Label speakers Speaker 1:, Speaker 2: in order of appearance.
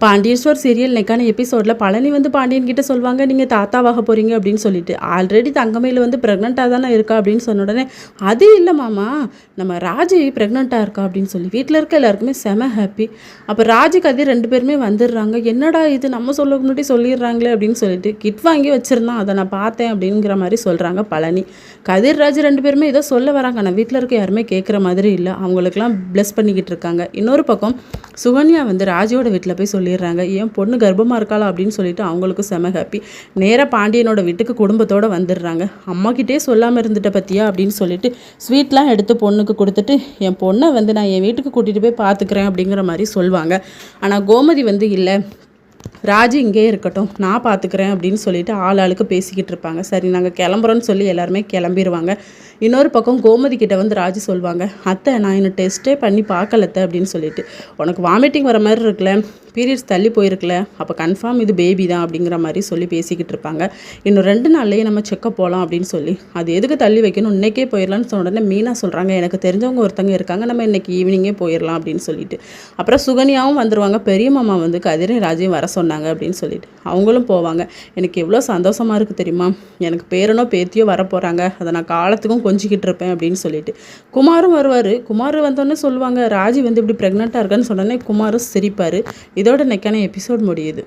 Speaker 1: Pandian store serial இன்னைக்கான எபிசோடில் பழனி வந்து பாண்டியன் கிட்ட சொல்லுவாங்க, நீங்கள் தாத்தாவாக போகிறீங்க அப்படின்னு சொல்லிட்டு. ஆல்ரெடி தங்கமயில் வந்து ப்ரெக்னெண்ட்டாக தானே இருக்கா அப்படின்னு சொன்ன உடனே, அது இல்லை மாமா, நம்ம ராஜி ப்ரெக்னெண்ட்டாக இருக்கா அப்படின்னு சொல்லி வீட்டில் இருக்க எல்லாருக்குமே செம ஹாப்பி. அப்போ ராஜி கதிர் 2 பேருமே வந்துடுறாங்க. என்னடா இது நம்ம சொல்ல முன்னாடி சொல்லிடுறாங்களே அப்படின்னு சொல்லிட்டு கிட் வாங்கி வச்சுருந்தான், அதை நான் பார்த்தேன் அப்படிங்கிற மாதிரி சொல்கிறாங்க பழனி. கதிர் ராஜ் 2 பேருமே ஏதோ சொல்ல வராங்க, ஆனால் வீட்டில் இருக்க யாருமே கேட்குற மாதிரி இல்லை. அவங்களுக்குலாம் ப்ளஸ் பண்ணிக்கிட்டு இருக்காங்க. இன்னொரு பக்கம் சுகன்யா வந்து ராஜியோட வீட்டில் போய் சொல்லிடுறாங்க, என் பொண்ணு கர்ப்பமாக இருக்காளா அப்படின்னு சொல்லிட்டு அவங்களுக்கும் செம ஹாப்பி. நேராக பாண்டியனோட வீட்டுக்கு குடும்பத்தோடு வந்துடுறாங்க. அம்மாக்கிட்டே சொல்லாமல் இருந்துட்ட பற்றியா அப்படின்னு சொல்லிட்டு ஸ்வீட்லாம் எடுத்து பொண்ணுக்கு கொடுத்துட்டு, என் பொண்ணை வந்து நான் என் வீட்டுக்கு கூட்டிகிட்டு போய் பார்த்துக்கிறேன் அப்படிங்கிற மாதிரி சொல்லுவாங்க. ஆனால் கோமதி வந்து இல்லை, ராஜி இங்கே இருக்கட்டும், நான் பார்த்துக்கிறேன் அப்படின்னு சொல்லிட்டு ஆளுக்கு பேசிக்கிட்டு இருப்பாங்க. சரி நாங்கள் கிளம்புறோன்னு சொல்லி எல்லாருமே கிளம்பிடுவாங்க. இன்னொரு பக்கம் கோமதி கிட்ட வந்து ராஜி சொல்லுவாங்க, அத்தை நான் இன்னும் டெஸ்ட்டே பண்ணி பார்க்கலத்த அப்படின்னு சொல்லிட்டு. உனக்கு வாமிட்டிங் வர மாதிரி இருக்குல்ல, பீரியட்ஸ் தள்ளி போயிருக்குல, அப்போ கன்ஃபார்ம் இது பேபி தான் அப்படிங்கிற மாதிரி சொல்லி பேசிக்கிட்டு இருப்பாங்க. இன்னும் 2 நாள்லேயே நம்ம செக்கப் போகலாம் அப்படின்னு சொல்லி, அது எதுக்கு தள்ளி வைக்கணும், இன்றைக்கே போயிடலான்னு சொன்ன உடனே மீனா சொல்கிறாங்க, எனக்கு தெரிஞ்சவங்க ஒருத்தங்க இருக்காங்க, நம்ம இன்றைக்கி ஈவினிங்கே போயிடலாம் அப்படின்னு சொல்லிட்டு. அப்புறம் சுகன்யாவும் வந்துடுவாங்க. பெரிய மாமா வந்து கதிரையும் ராஜையும் வர சொன்னாங்க அப்படின்னு சொல்லிட்டு அவங்களும் போவாங்க. எனக்கு எவ்வளோ சந்தோஷமாக இருக்குது தெரியுமா, எனக்கு பேரனோ பேத்தியோ வரப்போகிறாங்க, அதை நான் காலத்துக்கும் கொஞ்சிக்கிட்டு இருப்பேன் அப்படின்னு சொல்லிட்டு. குமாரும் வருவார். குமார் வந்தோடனே சொல்லுவாங்க, ராஜி வந்து இப்படி ப்ரெக்னெண்ட்டாக இருக்கான்னு சொன்னோடனே குமாரும் சிரிப்பார். இதோட இன்னைக்கான எபிசோட் முடியுது.